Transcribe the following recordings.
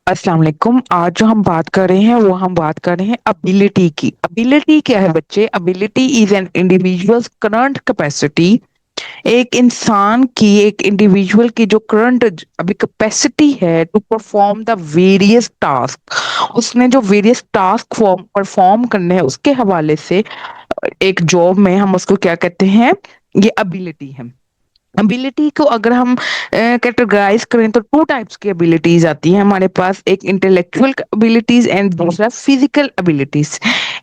अस्सलाम वालेकुम। आज जो हम बात कर रहे हैं वो हम बात कर रहे हैं अबिलिटी की। अबिलिटी क्या है बच्चे? Ability is an individuals current capacity. एक इंसान की, एक इंडिविजुअल की जो करंट अभी कैपेसिटी है to perform the various task, उसने जो वेरियस टास्क परफॉर्म करने हैं उसके हवाले से एक जॉब में हम उसको क्या कहते हैं? ये अबिलिटी है। एबिलिटी को अगर हम कैटेगराइज करें तो टू टाइप्स की एबिलिटीज आती हैं हमारे पास, एक इंटेलेक्चुअल एबिलिटीज एंड दूसरा physical abilities.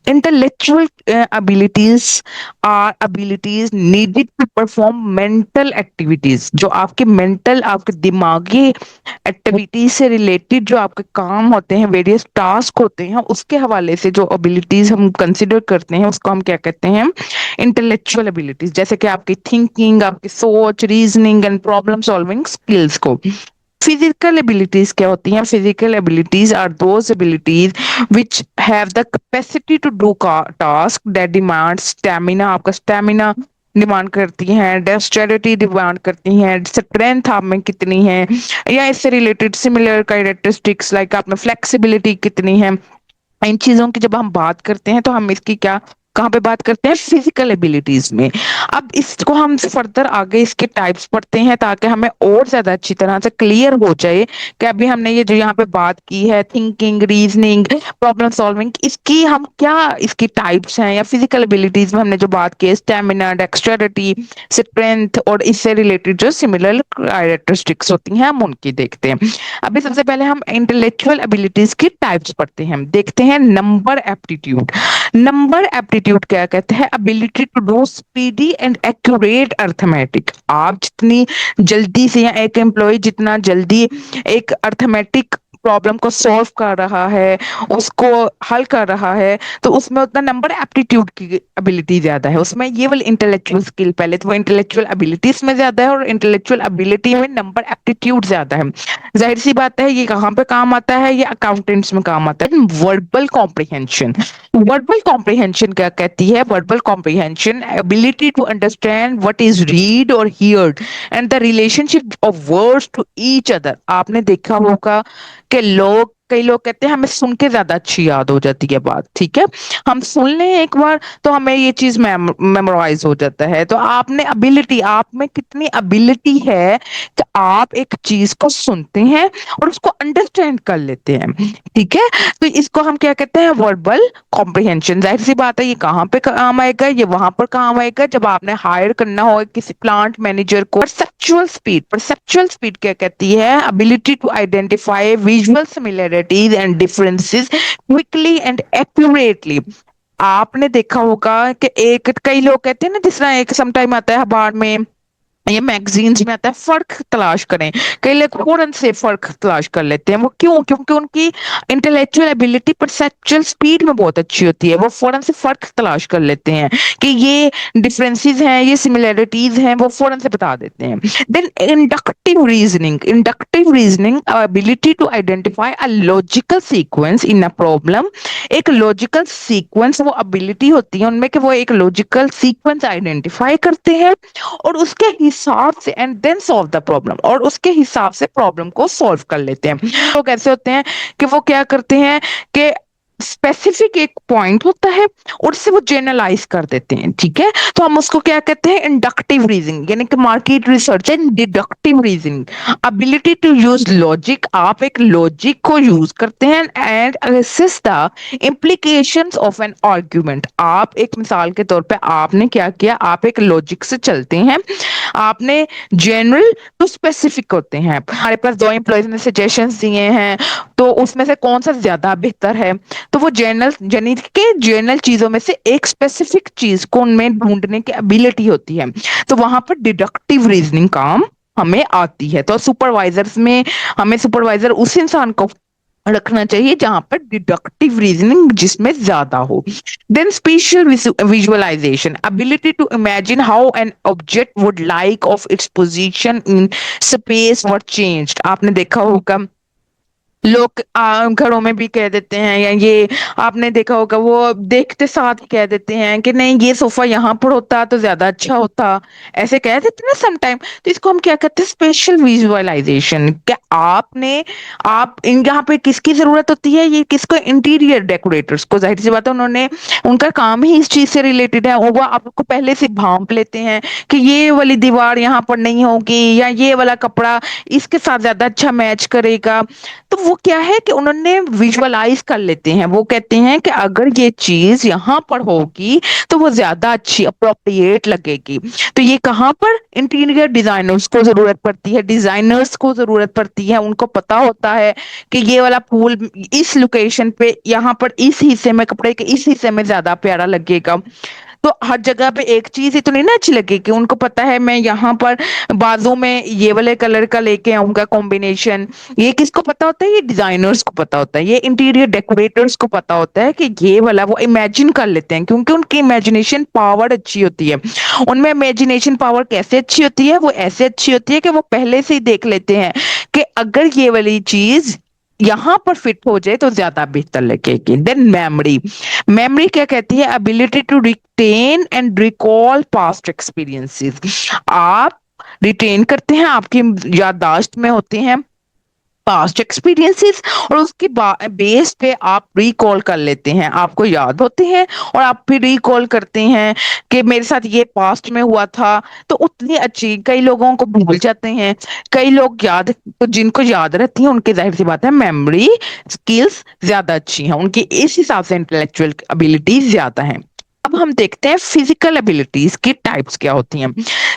Intellectual abilities are abilities needed to perform mental activities, जो आपके मेंटल, आपके दिमागी एक्टिविटीज से रिलेटेड जो आपके काम होते हैं, वेरियस टास्क होते हैं, उसके हवाले से जो एबिलिटीज हम कंसिडर करते हैं उसको हम क्या कहते हैं? Intellectual abilities. जैसे कि आपकी थिंकिंग, आपकी सोच, reasoning and problem solving skills को। फिजिकल एबिलिटीज क्या होती हैं? Physical abilities are those abilities which have the capacity to do task that demand stamina. आपका स्टेमिना डिमांड करती हैं, डेक्स्टेरिटी डिमांड करती हैं, स्ट्रेंथ आप में कितनी है, या इससे रिलेटेड सिमिलर कैरेक्टरिस्टिक्स लाइक आप में फ्लेक्सिबिलिटी कितनी है। इन चीजों की जब हम बात करते हैं तो हम इसकी क्या, कहाँ पे बात करते हैं? फिजिकल एबिलिटीज में। अब इसको हम फर्दर आगे इसके टाइप्स पढ़ते हैं ताकि हमें और ज्यादा अच्छी तरह से क्लियर हो जाए कि अभी हमने ये जो यहाँ पे बात की है, थिंकिंग, रीजनिंग, प्रॉब्लम सॉल्विंग, इसकी हम क्या, इसकी टाइप्स हैं, या फिजिकल एबिलिटीज में हमने जो बात की है स्टेमिना, डेक्स्टेरिटी, स्ट्रेंथ, और इससे रिलेटेड जो सिमिलर कैरेक्टरिस्टिक्स होती हैं हम उनकी देखते हैं। अभी सबसे पहले हम इंटेलेक्चुअल एबिलिटीज की टाइप्स पढ़ते हैं। हम देखते हैं नंबर एप्टीट्यूड। नंबर एप्टीट्यूड क्या कहते हैं? Ability to do speedy and accurate arithmetic. आप जितनी जल्दी से, या एक एम्प्लॉय जितना जल्दी एक अर्थमेटिक प्रॉब्लम को सॉल्व कर रहा है, उसको हल कर रहा है, तो उसमें उतना नंबर एप्टीट्यूड की एबिलिटी ज्यादा है। उसमें ये वाली इंटेलेक्चुअल स्किल, पहले तो वो इंटेलेक्चुअल एबिलिटीज में ज्यादा है और इंटेलेक्चुअल एबिलिटी में नंबर एप्टीट्यूड ज्यादा है। जाहिर सी बात है, ये कहाँ पे काम आता है? ये अकाउंटेंट्स में काम आता है। Verbal comprehension. वर्बल कॉम्प्रिहेंशन क्या कहती है? Verbal comprehension ability to understand what is read और heard and the relationship of words to each other. आपने देखा होगा कि कई लोग कहते हैं हमें सुन के ज्यादा अच्छी याद हो जाती है बात, ठीक है, हम सुन लें एक बार तो हमें ये चीज मेमोराइज हो जाता है। तो आपने एबिलिटी, आप में कितनी एबिलिटी है कि आप एक चीज को सुनते हैं और उसको अंडरस्टैंड कर लेते हैं, ठीक है। तो इसको हम क्या कहते हैं? Verbal comprehension. जाहिर सी बात है, ये कहाँ पे काम आएगा? ये वहां पर काम आएगा जब आपने हायर करना हो किसी प्लांट मैनेजर को। Perceptual speed. परसेप्चुअल स्पीड क्या कहती है? Ability to identify visual similarities and differences quickly and accurately. आपने देखा होगा कि एक, कई लोग कहते हैं ना, जिस तरह एक समटाइम आता है अखबार में, ये मैगजीन्स में आता है, फर्क तलाश करें। कई लोग फौरन से फर्क तलाश कर लेते हैं। वो क्यों? क्योंकि उनकी इंटेलेक्चुअल एबिलिटी परसेप्चुअल स्पीड में बहुत अच्छी होती है। वो फौरन से फर्क तलाश कर लेते हैं कि ये डिफरेंसेस हैं, ये सिमिलरिटीज हैं, वो फौरन से बता देते हैं। Then inductive reasoning. Inductive reasoning ability to identify a logical sequence in a problem. एक लॉजिकल सीक्वेंस, वो एबिलिटी होती है उनमें कि वो एक लॉजिकल सीक्वेंस आइडेंटिफाई करते हैं और उसके हिसाब से and then solve the problem, और उसके हिसाब से प्रॉब्लम को सॉल्व कर लेते हैं। लोग ऐसे होते हैं कि वो क्या करते हैं कि स्पेसिफिक एक पॉइंट होता है और उससे वो जनरलाइज कर देते हैं, ठीक है। तो हम उसको क्या कहते हैं? इंडक्टिव रीजनिंग, यानी कि market research and deductive reasoning. Ability to use logic. आप एक लॉजिक को यूज करते हैं and assess the implications of an argument. आप एक मिसाल के तौर पे आपने क्या किया? आप एक लॉजिक से चलते हैं। आपने जनरल टू स्पेसिफिक होते हैं। हमारे पास दो एम्प्लॉयज ने सजेशंस दिए हैं, तो उसमें से कौन सा ज्यादा बेहतर है? तो वो जनरल, यानी कि जनरल चीजों में से एक स्पेसिफिक चीज को उनमें ढूंढने की एबिलिटी होती है। तो वहां पर डिडक्टिव रीजनिंग काम हमें आती है। तो सुपरवाइजर्स में हमें सुपरवाइजर उस इंसान को रखना चाहिए जहां पर डिडक्टिव रीजनिंग जिसमें ज्यादा हो। Then spatial visualisation. Ability to imagine how an object would like of its position in space और चेंज्ड। आपने देखा होगा لوگ گھروں میں بھی کہہ دیتے ہیں، یا یہ آپ نے دیکھا ہوگا وہ دیکھتے ساتھ کہہ دیتے ہیں کہ نہیں یہ صوفہ یہاں پر ہوتا تو زیادہ اچھا ہوتا، ایسے کہہ دیتے ہیں نا سم ٹائم. تو اس کو ہم کیا کہتے ہیں، اسپیشل ویژوالائزیشن. کیا یہاں پہ کس کی ضرورت ہوتی ہے، یہ کس کو، انٹیریئر ڈیکوریٹرس کو. ظاہر سی بات ہے انہوں نے، ان کا کام ہی اس چیز سے ریلیٹڈ ہے، وہ آپ کو پہلے سے بھانپ لیتے ہیں کہ یہ والی دیوار یہاں پر نہیں ہوگی، یا یہ والا کپڑا اس کے ساتھ زیادہ اچھا میچ کرے گا. تو وہ کیا ہے کہ انہوں نے ویژولائز کر لیتے ہیں، وہ کہتے ہیں کہ اگر یہ چیز یہاں پر ہوگی تو وہ زیادہ اچھی اپروپریٹ لگے گی. تو یہ کہاں پر انٹیریئر ڈیزائنرز کو ضرورت پڑتی ہے، ڈیزائنرز کو ضرورت پڑتی ہے. ان کو پتا ہوتا ہے کہ یہ والا پھول اس لوکیشن پہ یہاں پر اس حصے میں، کپڑے کے اس حصے میں زیادہ پیارا لگے گا. تو ہر جگہ پہ ایک چیز ہی تو نہیں نا اچھی لگے گی. ان کو پتا ہے میں یہاں پر بازوں میں یہ والے کلر کا لے کے آؤں گا کمبینیشن. یہ کس کو پتا ہوتا ہے، یہ ڈیزائنرز کو پتا ہوتا ہے، یہ انٹیریئر ڈیکوریٹرز کو پتا ہوتا ہے کہ یہ والا، وہ امیجن کر لیتے ہیں کیونکہ ان کی امیجنیشن پاور اچھی ہوتی ہے. ان میں امیجنیشن پاور کیسے اچھی ہوتی ہے، وہ ایسے اچھی ہوتی ہے کہ وہ پہلے سے ہی دیکھ لیتے ہیں کہ اگر یہ والی چیز یہاں پر فٹ ہو جائے تو زیادہ بہتر لگے گی. دین میموری. میموری کیا کہتی ہے، ability to retain and recall past experience. آپ ریٹین کرتے ہیں، آپ کی یادداشت میں ہوتے ہیں پاسٹ ایکسپیرینسز، اور اس کی بیس پہ آپ ریکال کر لیتے ہیں، آپ کو یاد ہوتے ہیں اور آپ پھر ریکال کرتے ہیں کہ میرے ساتھ یہ پاسٹ میں ہوا تھا. تو اتنی اچھی، کئی لوگوں کو بھول جاتے ہیں، کئی لوگ یاد، تو جن کو یاد رہتی ہیں ان کی ظاہر سی بات ہے میموری اسکلس زیادہ اچھی ہیں، ان کی اس حساب سے انٹلیکچوئل ابیلٹیز زیادہ ہیں. اب ہم دیکھتے ہیں فزیکل ابیلٹیز کی ٹائپس کیا ہوتی ہیں.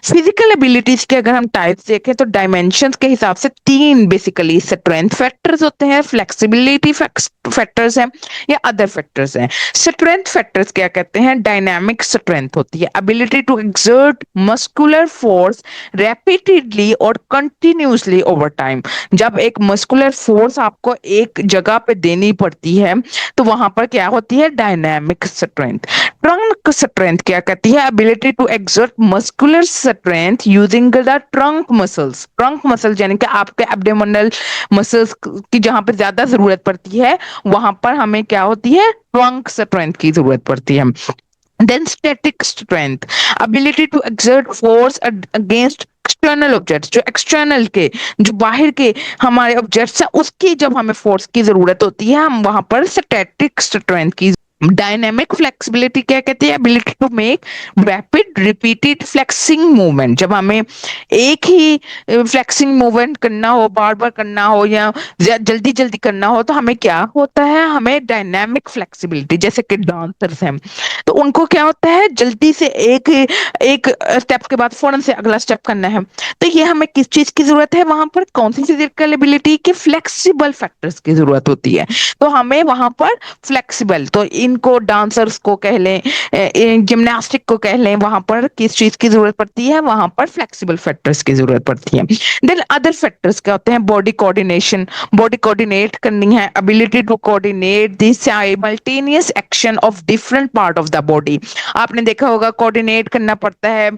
فزیکل ابیلٹیز کے اگر ہم ٹائپس دیکھیں تو ڈائمینشنز کے حساب سے تین بیسیکلی اسٹرینتھ فیکٹرز ہوتے ہیں، فلیکسیبلٹی فیکٹرز ہیں، یا ادر فیکٹرز ہیں. اسٹرینتھ فیکٹرز کیا کہتے ہیں، ڈائنامک اسٹرینتھ ہوتی ہے، ability to exert muscular force repeatedly اور کنٹینیوسلی اوور ٹائم. جب ایک مسکولر فورس آپ کو ایک جگہ پہ دینی پڑتی ہے تو وہاں پر کیا ہوتی ہے، ڈائنامک اسٹرینتھ. ٹرنک اسٹرینتھ کیا کہتی ہے، ability to exert muscular strength using the trunk muscles. Trunk muscle یعنی کہ آپ کے ایبڈومینل مسلس کی جہاں پہ زیادہ ضرورت پڑتی ہے وہاں پر ہمیں کیا ہوتی ہے، ٹرنک اسٹرینتھ کی ضرورت پڑتی ہے. Then static strength, ability to exert force against external objects. جو ایکسٹرنل کے، جو باہر کے ہمارے آبجیکٹس ہیں، اس کی جب ہمیں فورس کی ضرورت ہوتی ہے ہم وہاں پر اسٹیٹک اسٹرینتھ کی. ڈائنامک فلیکسیبلٹی کیا کہتے ہیں، ability to make rapid repeated flexing movement. جب ہمیں ایک ہی فلیکسنگ موومنٹ کرنا ہو، بار بار کرنا ہو، یا جلدی جلدی کرنا ہو، تو ہمیں کیا ہوتا ہے، ہمیں ڈائنامک فلیکسیبلٹی. جیسے کہ ڈانسرز ہیں تو ان کو کیا ہوتا ہے، جلدی سے ایک ایک اسٹیپ کے بعد فوراً سے اگلا اسٹیپ کرنا ہے. تو یہ ہمیں کس چیز کی ضرورت ہے، وہاں پر کون سی فزیکل ایبلٹی کی، فلیکسیبل فیکٹرز کی ضرورت ہوتی ہے. تو ہمیں وہاں پر فلیکسیبل، تو ان کو ڈانسرز کو کہہ لیں، جمناسٹک کو کہہ لیں، وہاں پر کس چیز کی ضرورت پڑتی ہے، وہاں پر فلیکسیبل فیکٹرز کی ضرورت پڑتی ہے. دین ادر فیکٹرز کیا ہوتے ہیں، باڈی کوآرڈینیشن. باڈی کوآرڈینیٹ کرنی ہے، ability to coordinate the simultaneous action of different part of the body. آپ نے دیکھا ہوگا کوآرڈینیٹ کرنا پڑتا ہے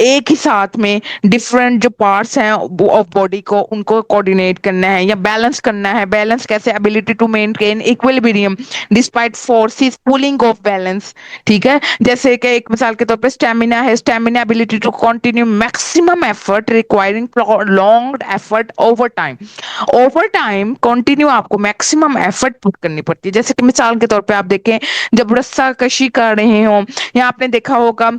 ایک ہی ساتھ میں ڈفرنٹ جو پارٹس ہیں آف باڈی کو، ان کو کوآرڈینیٹ کرنا ہے یا بیلنس کرنا ہے. بیلنس کیسے، ability to maintain equilibrium despite forces pulling off balance. ٹھیک ہے، جیسے کہ ایک مثال کے طور پہ اسٹیمنا ہے، stamina ability to continue maximum effort requiring long effort over time. Over time continue آپ کو میکسیمم ایفرٹ پٹ کرنی پڑتی ہے. جیسے کہ مثال کے طور پہ آپ دیکھیں جب رسہ کشی کر رہے ہوں، یا آپ نے دیکھا ہوگا